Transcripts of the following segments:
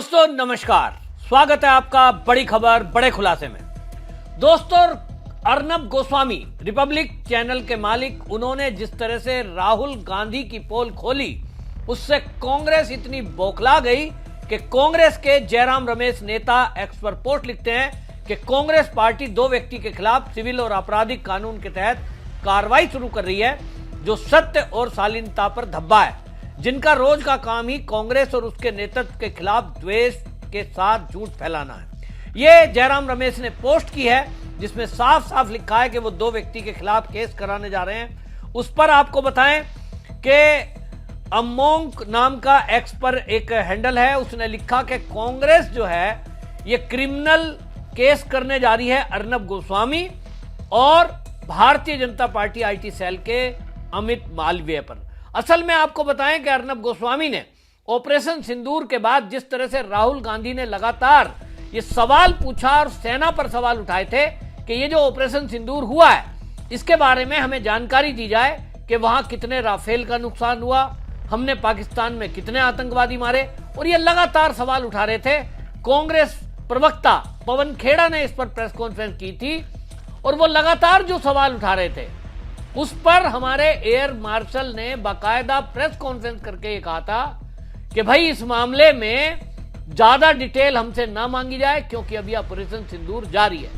दोस्तों नमस्कार, स्वागत है आपका बड़ी खबर बड़े खुलासे में। दोस्तों, अर्नब गोस्वामी रिपब्लिक चैनल के मालिक, उन्होंने जिस तरह से राहुल गांधी की पोल खोली, उससे कांग्रेस इतनी बौखला गई कि कांग्रेस के जयराम रमेश नेता एक्स पर पोस्ट लिखते हैं कि कांग्रेस पार्टी दो व्यक्ति के खिलाफ सिविल और आपराधिक कानून के तहत कार्रवाई शुरू कर रही है जो सत्य और शालीनता पर धब्बा है, जिनका रोज का काम ही कांग्रेस और उसके नेतृत्व के खिलाफ द्वेष के साथ झूठ फैलाना है। यह जयराम रमेश ने पोस्ट की है, जिसमें साफ साफ लिखा है कि वो दो व्यक्ति के खिलाफ केस कराने जा रहे हैं। उस पर आपको बताएं कि अमोंग नाम का एक्स पर एक हैंडल है, उसने लिखा कि कांग्रेस जो है ये क्रिमिनल केस करने जा रही है अर्नब गोस्वामी और Bharatiya Janata party IT cell के अमित मालवीय पर। असल में आपको बताएं कि अर्नब गोस्वामी ने ऑपरेशन सिंदूर के बाद जिस तरह से राहुल गांधी ने लगातार ये सवाल पूछा और सेना पर सवाल उठाए थे कि ये जो ऑपरेशन सिंदूर हुआ है, इसके बारे में हमें जानकारी दी जाए कि वहां कितने राफेल का नुकसान हुआ, हमने पाकिस्तान में कितने आतंकवादी मारे, और ये लगातार सवाल उठा रहे थे। कांग्रेस प्रवक्ता पवन खेड़ा ने इस पर प्रेस कॉन्फ्रेंस की थी और वो लगातार जो सवाल उठा रहे थे उस पर हमारे एयर मार्शल ने बाकायदा प्रेस कॉन्फ्रेंस करके ये कहा था कि भाई इस मामले में ज्यादा डिटेल हमसे ना मांगी जाए, क्योंकि अभी ऑपरेशन सिंदूर जारी है,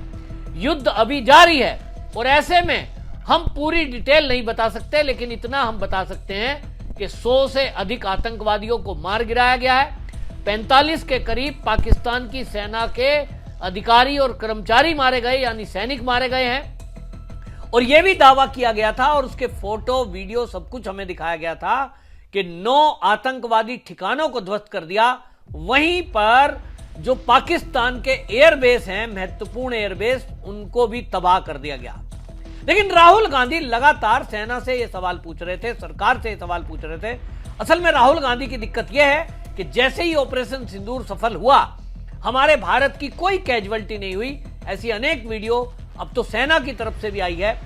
युद्ध अभी जारी है, और ऐसे में हम पूरी डिटेल नहीं बता सकते, लेकिन इतना हम बता सकते हैं कि 100 से अधिक आतंकवादियों को मार गिराया गया है, 45 के करीब पाकिस्तान की सेना के अधिकारी और कर्मचारी मारे गए, यानी सैनिक मारे गए हैं, और यह भी दावा किया गया था और उसके फोटो वीडियो सब कुछ हमें दिखाया गया था कि 9 आतंकवादी ठिकानों को ध्वस्त कर दिया। वहीं पर जो पाकिस्तान के एयरबेस हैं, महत्वपूर्ण एयरबेस, उनको भी तबाह कर दिया गया। लेकिन राहुल गांधी लगातार सेना से यह सवाल पूछ रहे थे, सरकार से यह सवाल पूछ रहे थे। असल में राहुल गांधी की दिक्कत यह है कि जैसे ही ऑपरेशन सिंदूर सफल हुआ, हमारे भारत की कोई कैजुअल्टी नहीं हुई। ऐसी अनेक वीडियो अब तो सेना की तरफ से भी आई है,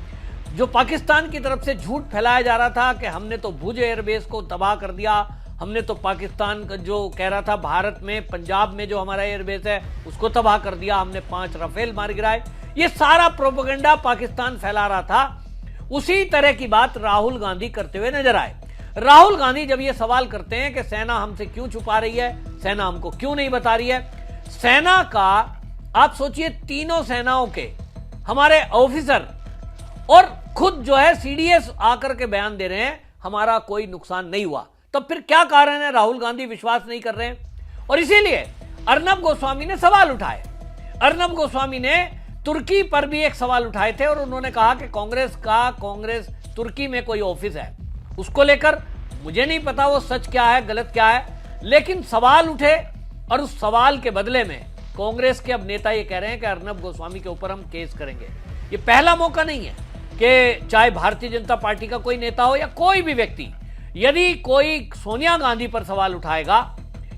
जो पाकिस्तान की तरफ से झूठ फैलाया जा रहा था कि हमने तो भुज एयरबेस को तबाह कर दिया, हमने तो पाकिस्तान का जो कह रहा था भारत में पंजाब में जो हमारा एयरबेस है उसको तबाह कर दिया, हमने 5 राफेल मार गिराए। ये सारा प्रोपेगेंडा पाकिस्तान फैला रहा था। उसी तरह की बात राहुल गांधी करते हुए नजर आए। राहुल गांधी जब ये सवाल करते हैं कि सेना हमसे क्यों छुपा रही है, सेना हमको क्यों नहीं बता रही है, सेना का आप सोचिए, तीनों सेनाओं के हमारे ऑफिसर और खुद जो है सीडीएस आकर के बयान दे रहे हैं हमारा कोई नुकसान नहीं हुआ, तब फिर क्या कारण है राहुल गांधी विश्वास नहीं कर रहे हैं? और इसीलिए अर्नब गोस्वामी ने सवाल उठाए। अर्नब गोस्वामी ने तुर्की पर भी एक सवाल उठाए थे और उन्होंने कहा कि कांग्रेस तुर्की में कोई ऑफिस है, उसको लेकर मुझे नहीं पता वो सच क्या है गलत क्या है, लेकिन सवाल उठे और उस सवाल के बदले में कांग्रेस के अब नेता ये कह रहे हैं कि अर्नब गोस्वामी के ऊपर हम केस करेंगे। ये पहला मौका नहीं है कि चाहे भारतीय जनता पार्टी का कोई नेता हो या कोई भी व्यक्ति, यदि कोई सोनिया गांधी पर सवाल उठाएगा,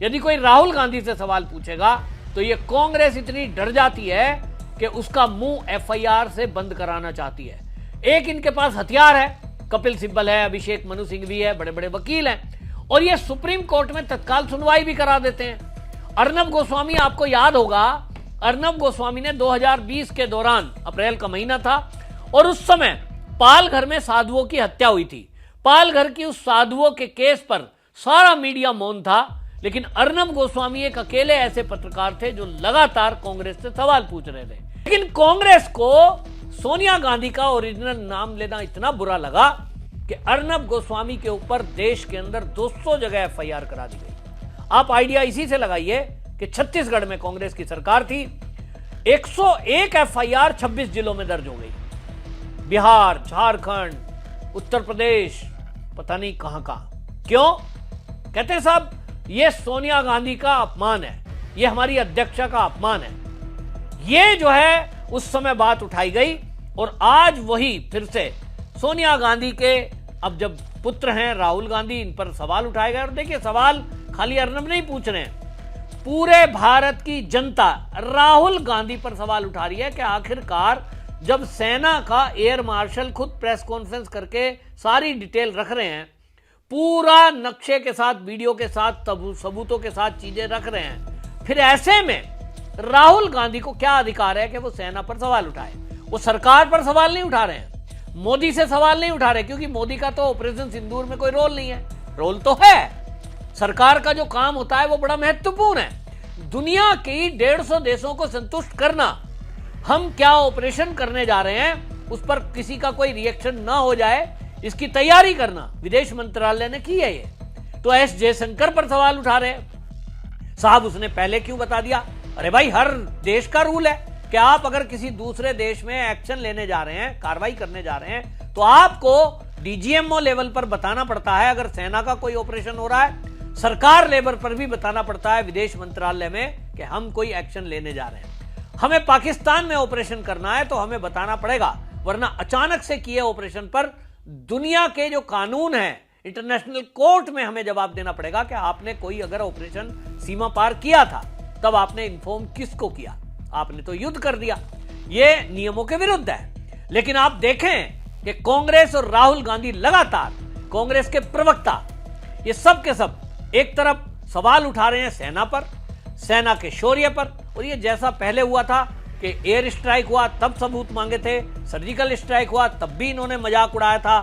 यदि कोई राहुल गांधी से सवाल पूछेगा, तो ये कांग्रेस इतनी डर जाती है कि उसका मुंह एफआईआर से बंद कराना चाहती है। एक इनके पास हथियार है, कपिल सिब्बल है, अभिषेक मनु सिंह भी है, बड़े बड़े वकील हैं, और ये सुप्रीम कोर्ट में तत्काल सुनवाई भी करा देते हैं। अर्नब गोस्वामी, आपको याद होगा, अर्नब गोस्वामी ने 2020 के दौरान, अप्रैल का महीना था, और उस समय पालघर में साधुओं की हत्या हुई थी। पालघर की उस साधुओं के केस पर सारा मीडिया मौन था, लेकिन अर्नब गोस्वामी एक अकेले ऐसे पत्रकार थे जो लगातार कांग्रेस से सवाल पूछ रहे थे। लेकिन कांग्रेस को सोनिया गांधी का ओरिजिनल नाम लेना इतना बुरा लगा कि अर्नब गोस्वामी के ऊपर देश के अंदर 200 जगह एफआईआर करा दी गई। आप आइडिया इसी से लगाइए कि छत्तीसगढ़ में कांग्रेस की सरकार थी, 101 एफआईआर 26 जिलों में दर्ज हो गई। बिहार, झारखंड, उत्तर प्रदेश, पता नहीं कहां कहां। क्यों? कहते हैं साहब ये सोनिया गांधी का अपमान है, ये हमारी अध्यक्षा का अपमान है। ये जो है उस समय बात उठाई गई और आज वही फिर से सोनिया गांधी के अब जब पुत्र हैं राहुल गांधी, इन पर सवाल उठाए गए। और देखिए, सवाल खाली अर्नब नहीं पूछ रहे हैं, पूरे भारत की जनता राहुल गांधी पर सवाल उठा रही है कि आखिरकार जब सेना का एयर मार्शल खुद प्रेस कॉन्फ्रेंस करके सारी डिटेल रख रहे हैं, पूरा नक्शे के साथ, वीडियो के साथ, सबूतों के साथ चीजें रख रहे हैं, फिर ऐसे में राहुल गांधी को क्या अधिकार है कि वो सेना पर सवाल उठाए? वो सरकार पर सवाल नहीं उठा रहे हैं, मोदी से सवाल नहीं उठा रहे, क्योंकि मोदी का तो ऑपरेशन सिंदूर में कोई रोल नहीं है। रोल तो है, सरकार का जो काम होता है वो बड़ा महत्वपूर्ण है। दुनिया की 150 देशों को संतुष्ट करना, हम क्या ऑपरेशन करने जा रहे हैं उस पर किसी का कोई रिएक्शन ना हो जाए, इसकी तैयारी करना विदेश मंत्रालय ने की है। ये तो एस जयशंकर पर सवाल उठा रहे हैं। साहब उसने पहले क्यों बता दिया? अरे भाई, हर देश का रूल है कि आप अगर किसी दूसरे देश में एक्शन लेने जा रहे हैं, कार्रवाई करने जा रहे हैं, तो आपको डीजीएमओ लेवल पर बताना पड़ता है। अगर सेना का कोई ऑपरेशन हो रहा है, सरकार लेवल पर भी बताना पड़ता है विदेश मंत्रालय में कि हम कोई एक्शन लेने जा रहे हैं। हमें पाकिस्तान में ऑपरेशन करना है तो हमें बताना पड़ेगा, वरना अचानक से किए ऑपरेशन पर दुनिया के जो कानून है, इंटरनेशनल कोर्ट में हमें जवाब देना पड़ेगा कि आपने कोई अगर ऑपरेशन सीमा पार किया था, तब आपने इन्फॉर्म किसको किया? आपने तो युद्ध कर दिया। यह नियमों के विरुद्ध है। लेकिन आप देखें कि कांग्रेस और राहुल गांधी लगातार, कांग्रेस के प्रवक्ता, ये सब के सब एक तरफ सवाल उठा रहे हैं सेना पर, सेना के शौर्य पर, और ये जैसा पहले हुआ था कि एयर स्ट्राइक हुआ तब सबूत मांगे थे, सर्जिकल स्ट्राइक हुआ तब भी इन्होंने मजाक उड़ाया था,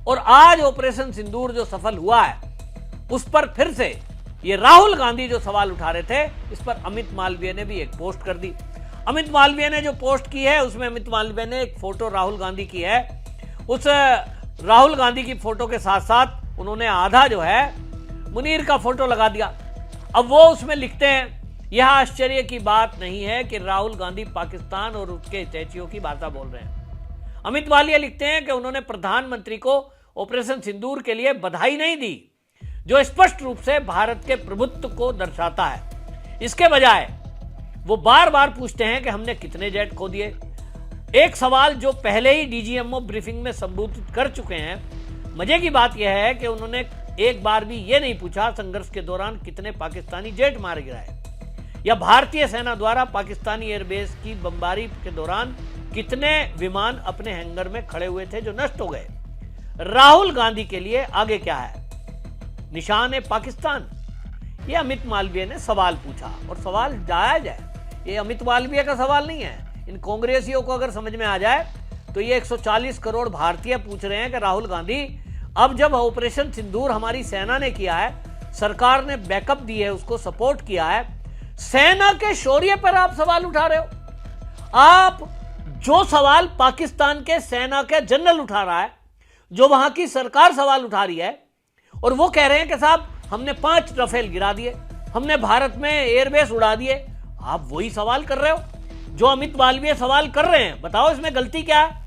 और आज ऑपरेशन सिंदूर जो सफल हुआ है उस पर फिर से ये राहुल गांधी जो सवाल उठा रहे थे, इस पर अमित मालवीय ने भी एक पोस्ट कर दी। अमित मालवीय ने जो पोस्ट की है उसमें अमित मालवीय ने एक फोटो राहुल गांधी की है। उस राहुल गांधी की फोटो के साथ साथ उन्होंने आधा जो है मुनीर का फोटो लगा दिया। अब वो उसमें लिखते हैं, यह आश्चर्य की बात नहीं है कि राहुल गांधी पाकिस्तान और उसके हितैषियों की भाषा बोल रहे हैं। अमित मालवीय लिखते हैं कि उन्होंने प्रधानमंत्री को ऑपरेशन सिंदूर के लिए बधाई नहीं दी, जो स्पष्ट रूप से भारत के प्रभुत्व को दर्शाता है। इसके बजाय वो बार बार पूछते हैं कि हमने कितने जेट खो दिए, एक सवाल जो पहले ही डीजीएमओ ब्रीफिंग में संबोधित कर चुके हैं। मजे की बात यह है कि उन्होंने एक बार भी यह नहीं पूछा संघर्ष के दौरान कितने पाकिस्तानी जेट मारे गिराए, या भारतीय सेना द्वारा पाकिस्तानी एयरबेस की बमबारी के दौरान कितने विमान अपने हैंगर में खड़े हुए थे जो नष्ट हो गए। राहुल गांधी के लिए आगे क्या है? निशान है पाकिस्तान। ये अमित मालवीय ने सवाल पूछा, और सवाल जायज है। ये अमित मालवीय का सवाल नहीं है। इन कांग्रेसियों को अगर समझ में आ जाए तो ये 140 करोड़ भारतीय पूछ रहे हैं कि राहुल गांधी, अब जब ऑपरेशन सिंदूर हमारी सेना ने किया है, सरकार ने बैकअप दी है, उसको सपोर्ट किया है, सेना के शौर्य पर आप सवाल उठा रहे हो। आप जो सवाल पाकिस्तान के सेना के जनरल उठा रहा है, जो वहां की सरकार सवाल उठा रही है, और वो कह रहे हैं कि साहब हमने 5 रफेल गिरा दिए, हमने भारत में एयरबेस उड़ा दिए। आप वही सवाल कर रहे हो जो अमित मालवीय सवाल कर रहे हैं। बताओ इसमें गलती क्या है?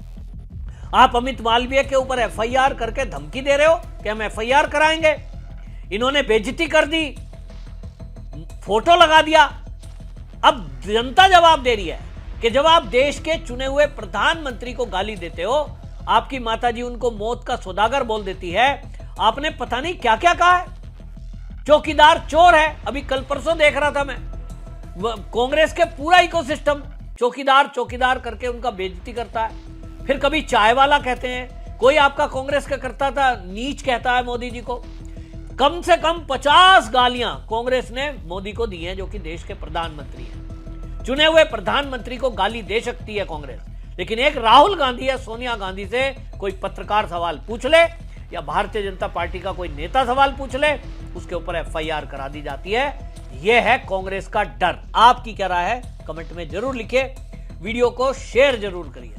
आप अमित मालवीय के ऊपर एफआईआर करके धमकी दे रहे हो कि हम एफआईआर कराएंगे। इन्होंने बेइज्जती कर दी, फोटो लगा दिया। अब जनता जवाब दे रही है कि जब आप देश के चुने हुए प्रधानमंत्री को गाली देते हो, आपकी माताजी उनको मौत का सौदागर बोल देती है, आपने पता नहीं क्या क्या कहा है, चौकीदार चोर है। अभी कल परसों देख रहा था मैं, कांग्रेस के पूरा इकोसिस्टम चौकीदार चौकीदार करके उनका बेइज्जती करता है। फिर कभी चाय वाला कहते हैं, कोई आपका कांग्रेस का करता था नीच कहता है मोदी जी को। कम से कम 50 गालियां कांग्रेस ने मोदी को दी हैं, जो कि देश के प्रधानमंत्री हैं। चुने हुए प्रधानमंत्री को गाली दे सकती है कांग्रेस, लेकिन एक राहुल गांधी या सोनिया गांधी से कोई पत्रकार सवाल पूछ ले, या भारतीय जनता पार्टी का कोई नेता सवाल पूछ ले, उसके ऊपर एफआईआर करा दी जाती है। यह है कांग्रेस का डर। आपकी क्या राय है? कमेंट में जरूर लिखिए, वीडियो को शेयर जरूर करिए।